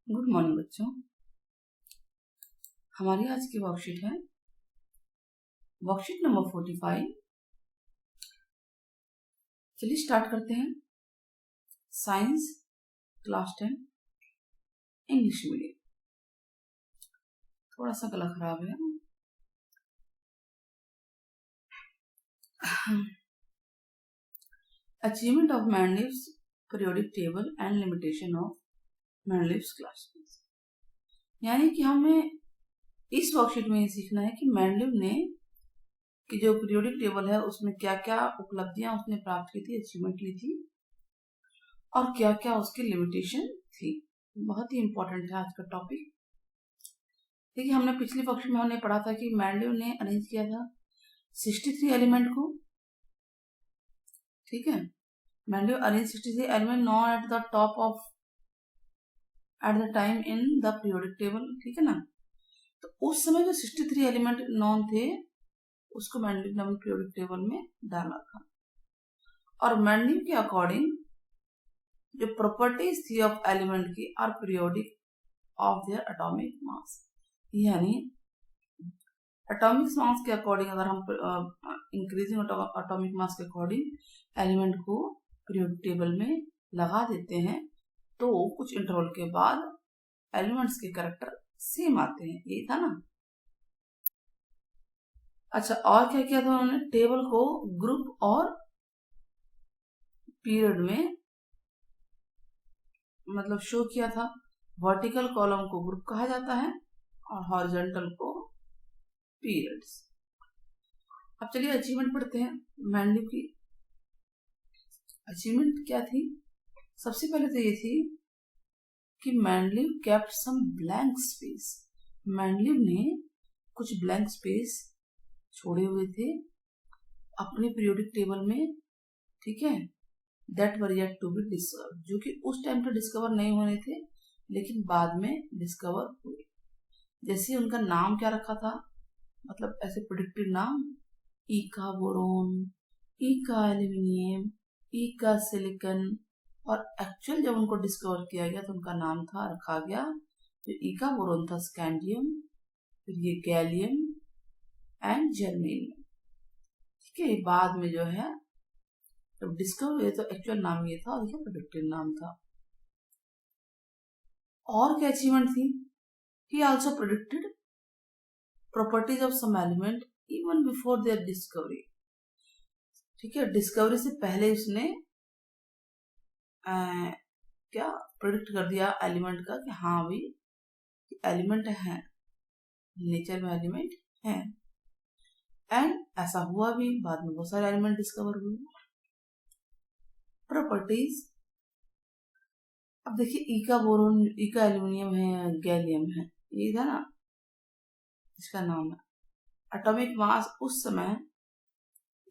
Good morning बच्चों। हमारी आज की वर्कशीट है वर्कशीट नंबर 45। चलिए स्टार्ट करते हैं। Science class 10 English medium. थोड़ा सा गला खराब है। Achievement of Mendeleev's periodic table and limitation of Mendeleev's class. यानी कि हमें इस वर्कशीट में सीखना है कि मैंडलिव ने कि जो पीरियोडिक टेबल है उसमें क्या क्या उपलब्धियां उसने प्राप्त की थी, अचीवमेंट ली थी, और क्या क्या उसकी लिमिटेशन थी। बहुत ही इंपॉर्टेंट है आज का टॉपिक। देखिए, हमने पिछली वर्कशीट में हमने पढ़ा था कि मैंडलिव ने अरेंज किया था 63 एलिमेंट को। ठीक है, Mendeleev arrange 63 element non at the top of at the time in the periodic table. ठीक है ना, तो उस समय जो 63 एलिमेंट नॉन थे उसको मैंडलिव ने पीरियोडिक टेबल में डाला था। और मैंडलिव के अकॉर्डिंग जो प्रॉपर्टीज थी ऑफ एलिमेंट की are periodic of their atomic mass. यानी एटॉमिक मास के अकॉर्डिंग अगर हम इंक्रीजिंग एटॉमिक मास के अकॉर्डिंग एलिमेंट को पीरियोडिक टेबल में लगा देते हैं तो कुछ इंटरवल के बाद एलिमेंट्स के कैरेक्टर सेम आते हैं। ये था ना। अच्छा, और क्या किया था उन्होंने? टेबल को ग्रुप और पीरियड में मतलब शो किया था। वर्टिकल कॉलम को ग्रुप कहा जाता है और हॉरिजॉन्टल को पीरियड्स। अब चलिए अचीवमेंट पढ़ते हैं। मैंडलिव की अचीवमेंट क्या थी? सबसे पहले तो ये थी कि मैंडलिव केप्ट सम ब्लैंक स्पेस। मैंडलिव ने कुछ ब्लैंक स्पेस छोड़े हुए थे अपने पीरियोडिक टेबल में। ठीक है, that were yet to be discover, जो कि उस टाइम तो डिस्कवर नहीं होने थे लेकिन बाद में डिस्कवर हुए। जैसे उनका नाम क्या रखा था, मतलब ऐसे प्रेडिक्टेड नाम, ईका बोरोन, ईका एल्यूमिनियम, ईका सिलिकॉन। और एक्चुअल जब उनको डिस्कवर किया गया तो उनका नाम था रखा गया, जो ईका बोरोन था स्कैंडियम, फिर ये गैलियम एंड जर्मेनियम। ठीक है, बाद में जो है जब डिस्कवर हुए तो एक्चुअल नाम ये था और ये प्रेडिक्टेड नाम था। और क्या अचीवमेंट थी? He also predicted properties of some element even before their discovery. ठीक है, डिस्कवरी से पहले उसने क्या प्रेडिक्ट कर दिया एलिमेंट का कि हाँ भाई एलिमेंट है, नेचर में एलिमेंट है। एंड ऐसा हुआ भी, बाद में बहुत सारे एलिमेंट डिस्कवर हुए। प्रॉपर्टीज, अब देखिए ईका बोरोन, ईका एल्यूमिनियम है, गैलियम है, ये था ना इसका नाम है। एटॉमिक मास उस समय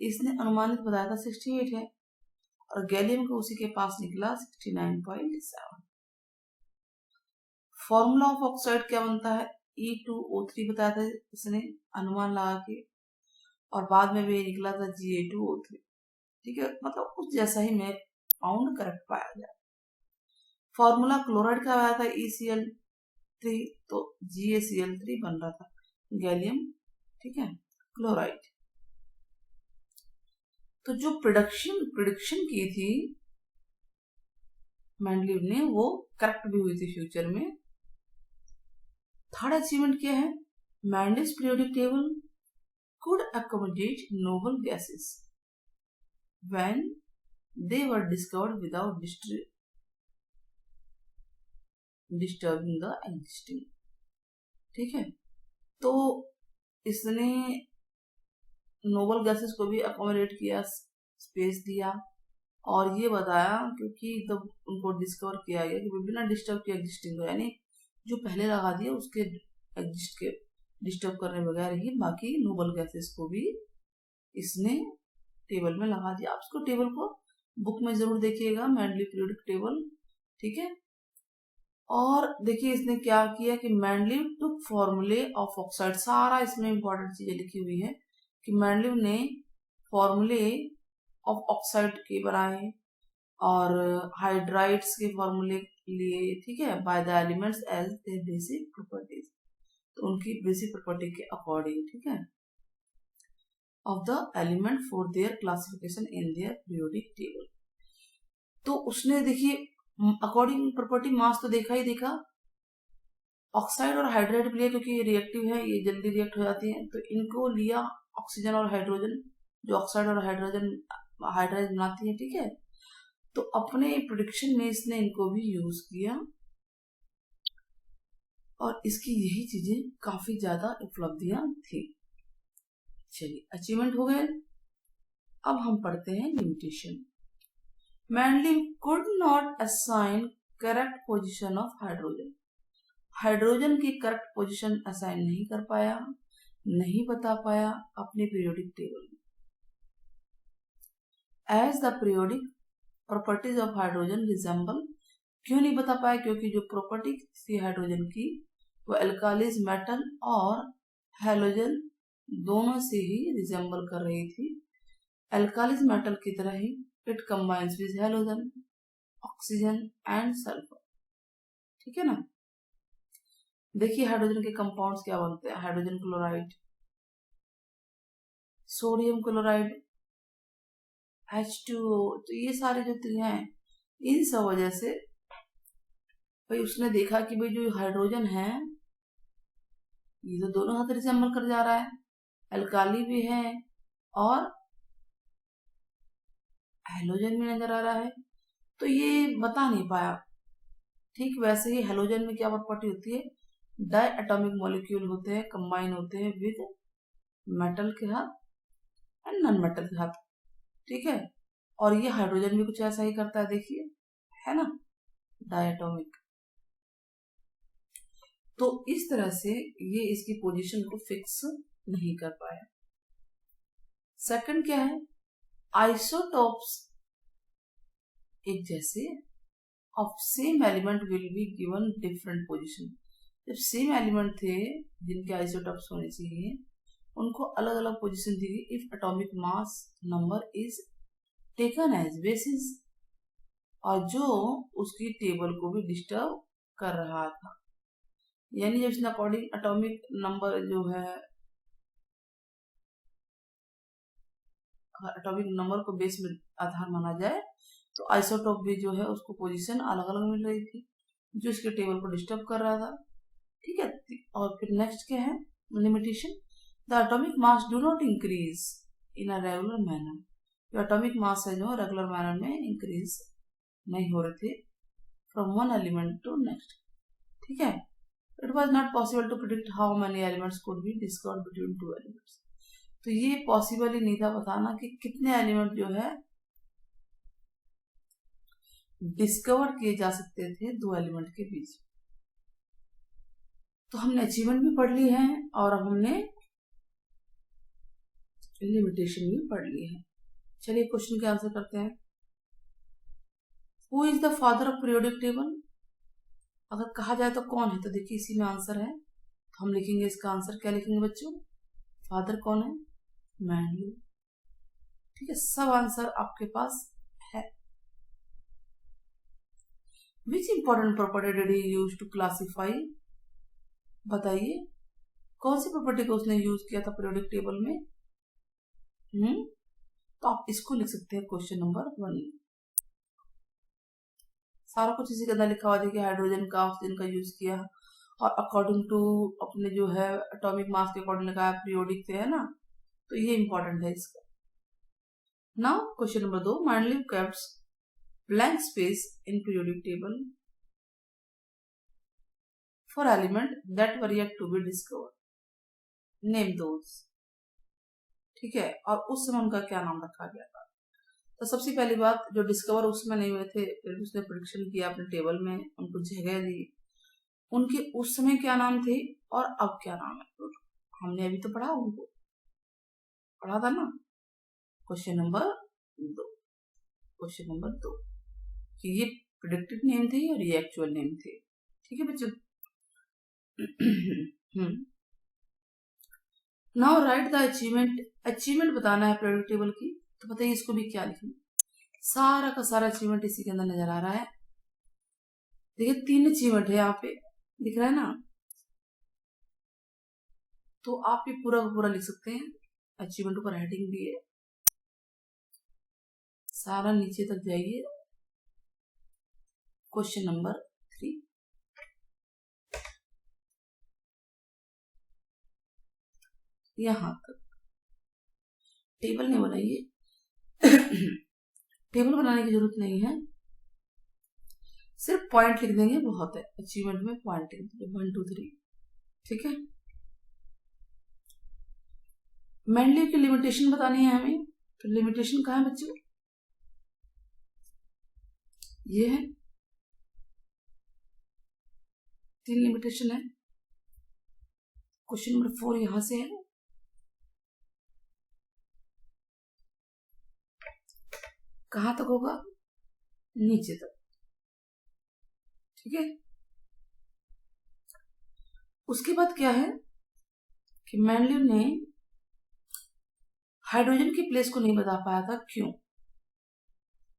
इसने अनुमानित बताया था 68 है और गैलियम को उसी के पास निकला 69.7। फॉर्मूला ऑफ ऑक्साइड क्या बनता है? E2O3 बताया था इसने अनुमान लगा के, और बाद में भी निकला था Ga2O3। ठीक है, मतलब उस जैसा ही मैं फाउंड करेक्ट पाया गया। फॉर्मूला क्लोराइड का आया था ECl3, तो GaCl3 बन रहा था गैलियम। ठीक है, क्लोराइड। तो जो प्रिडिक्शन की थी मैंडलिव ने वो करेक्ट भी हुई थी फ्यूचर में। थर्ड अचीवमेंट क्या है? Mendeleev's periodic table could accommodate noble gases when they were discovered without disturbing the existing। ठीक है, तो इसने नोबल गैसेस को भी अकोमोडेट किया, स्पेस दिया और ये बताया क्योंकि जब उनको डिस्कवर किया गया कि बिना डिस्टर्ब के एग्जिस्टिंग हो, यानी जो पहले लगा दिया उसके एग्जिस्ट के डिस्टर्ब करने बगैर ही बाकी नोबल गैसेस को भी इसने टेबल में लगा दिया। आप इसको टेबल को बुक में जरूर देखिएगा, मैंडलिव पीरियोडिक टेबल। ठीक है, और देखिए इसने क्या किया कि मैंडलिव टुक फॉर्मूले ऑफ ऑक्साइड, सारा इसमें इंपॉर्टेंट चीजें लिखी हुई है कि मैंडलिव ने फॉर्मूले ऑफ ऑक्साइड के बनाए और हाइड्राइड्स के फॉर्मूले लिए, ठीक है, by the elements as their basic properties, तो उनकी बेसिक प्रॉपर्टी के अकॉर्डिंग, ठीक है, of the element for their classification in their periodic table. तो उसने देखिए अकॉर्डिंग प्रॉपर्टी मास तो देखा ही देखा, ऑक्साइड और हाइड्राइड भी लिया क्योंकि ये रिएक्टिव है, ये जल्दी रिएक्ट हो जाती है, तो इनको लिया ऑक्सीजन और हाइड्रोजन, जो ऑक्साइड और हाइड्राइड बनाती है, ठीक है। तो अपने प्रोडिक्शन में इसने इनको भी यूज किया और इसकी यही चीजें काफी ज्यादा उपलब्धियां थी। चलिए अचीवमेंट हो गए, अब हम पढ़ते हैं limitation. Mendeleev could not assign correct position of hydrogen, hydrogen की करेक्ट पोजीशन असाइन नहीं कर पाया, नहीं बता पाया अपने पीरियोडिक टेबल में। As the periodic properties of hydrogen resemble, क्यों नहीं बता पाया, क्योंकि जो प्रॉपर्टी थी हाइड्रोजन की वो एल्कालीज मेटल और हैलोजन दोनों से ही रिजेंबल कर रही थी। एल्कालीज मेटल की तरह ही it combines with halogen, oxygen and sulphur, ठीक है ना। देखिए हाइड्रोजन के कंपाउंड्स क्या बनते हैं, hydrogen chloride, sodium chloride, H2O, तो ये सारे जो हैं इन सब वजह से भाई उसने देखा कि भाई जो हाइड्रोजन है ये तो दोनों हाथ रिजेंबल कर जा रहा है, अल्काली भी है और हैलोजन भी नजर आ रहा है, तो ये बता नहीं पाया। ठीक वैसे ही हैलोजन में क्या प्रॉपर्टी होती है, डाई एटॉमिक मॉलिक्यूल होते हैं, कंबाइन होते हैं विद मेटल के साथ एंड नॉन मेटल के साथ, ठीक है। और ये हाइड्रोजन भी कुछ ऐसा ही करता है, देखिए, है ना, डायटोमिक। तो इस तरह से ये इसकी पोजीशन को फिक्स नहीं कर पाया। सेकंड क्या है, आइसोटोप्स एक जैसे of same element will be given different position. जब सेम एलिमेंट थे जिनके आइसोटोप्स होने चाहिए उनको अलग अलग पोजीशन दी गई if atomic mass number is taken as basis, और जो उसकी टेबल को भी डिस्टर्ब कर रहा था। यानी जब इसने अकॉर्डिंग एटॉमिक नंबर जो है, एटॉमिक नंबर को बेस में आधार माना जाए तो आइसोटोप भी जो है उसको पोजीशन अलग अलग मिल रही थी जो इसके टेबल को डिस्टर्ब कर रहा था, ठीक है। और फिर नेक्स्ट क्या है, limitation, the atomic mass do not increase in a regular manner, जो एटॉमिक मास है जो रेगुलर मैनर में इंक्रीज नहीं हो रहे थे from one element to next, ठीक है। It was not possible to predict how many elements could be discovered between two elements, तो ये पॉसिबल ही नहीं था बताना कि कितने एलिमेंट जो है डिस्कवर किए जा सकते थे दो एलिमेंट के बीच। तो हमने अचीवमेंट भी पढ़ ली है और हमने लिमिटेशन भी पढ़ ली है। चलिए क्वेश्चन के आंसर करते हैं। Who is the father of periodic table, अगर कहा जाए तो कौन है, तो देखिए इसी में आंसर है, तो हम लिखेंगे इसका आंसर, क्या लिखेंगे बच्चों, फादर कौन है, मैंडलिव, ठीक है। सब आंसर आपके पास है। Which important property did he use to classify, बताइए कौन सी प्रॉपर्टी को उसने यूज किया था पीरियोडिक टेबल में। तो आप इसको लिख सकते हैं क्वेश्चन नंबर 1। सारा कुछ इसी के अंदर लिखा हुआ है कि हाइड्रोजन का ऑक्सीजन का यूज किया और अकॉर्डिंग टू अपने जो है एटॉमिक मास के अकॉर्डिंग लगाया, पीरियोडिक से, है ना, तो ये इंपॉर्टेंट है इसका। Now question number 2, Mendeleev kept blank space in periodic table for element that were yet to be discovered, name those, ठीक है। और उस समय उनका क्या नाम रखा गया था। तो सबसे पहली बात, जो डिस्कवर उसमें नहीं हुए थे फिर उसने प्रेडिक्शन किया अपने टेबल में, उनको जगह दी, उनके उस समय क्या नाम थे और अब क्या नाम है, तो हमने अभी तो पढ़ा, उनको पढ़ा था ना। क्वेश्चन नंबर 2, क्वेश्चन नंबर 2 कि ये प्रेडिक्टेड नेम थे और ये एक्चुअल नेम थे, ठीक है बच्चों। Now right the achievement, achievement बताना है पीरियोडिक टेबल की, तो बताइए इसको भी क्या लिखेंगे। सारा का सारा अचीवमेंट इसी के अंदर नजर आ रहा है। देखिए 3 अचीवमेंट है यहाँ पे, दिख रहा है ना। तो आप ये पूरा का पूरा लिख सकते हैं, अचीवमेंट ऊपर हेडिंग भी है, सारा नीचे तक जाइए, क्वेश्चन नंबर 3 यहाँ तक। टेबल नहीं बनाइए, टेबल बनाने की जरूरत नहीं है, सिर्फ पॉइंट लिख देंगे बहुत है, अचीवमेंट में पॉइंट लिख देंगे 1 2 3, ठीक है। मैंडलीव की लिमिटेशन बतानी है हमें, तो लिमिटेशन कहाँ है बच्चों, ये है, 3 लिमिटेशन है। क्वेश्चन नंबर 4 यहां से है, कहां तक होगा, नीचे तक, ठीक है। उसके बाद क्या है कि मैंडलीव ने हाइड्रोजन की प्लेस को नहीं बता पाया था,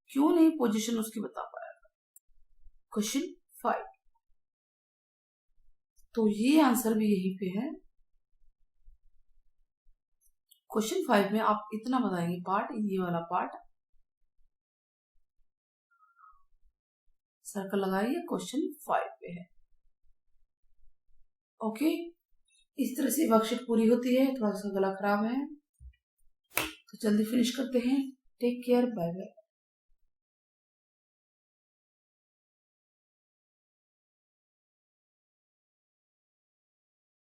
क्यों नहीं पोजीशन उसकी बता पाया था, क्वेश्चन 5। तो ये आंसर भी यहीं पे है, क्वेश्चन 5 में आप इतना बताएंगे पार्ट, ये वाला पार्ट सर्कल लगाइए, क्वेश्चन 5 पे है, ओके। इस तरह से वर्कशीट पूरी होती है। थोड़ा सा गला खराब है तो जल्दी फिनिश करते हैं। Take care, bye bye.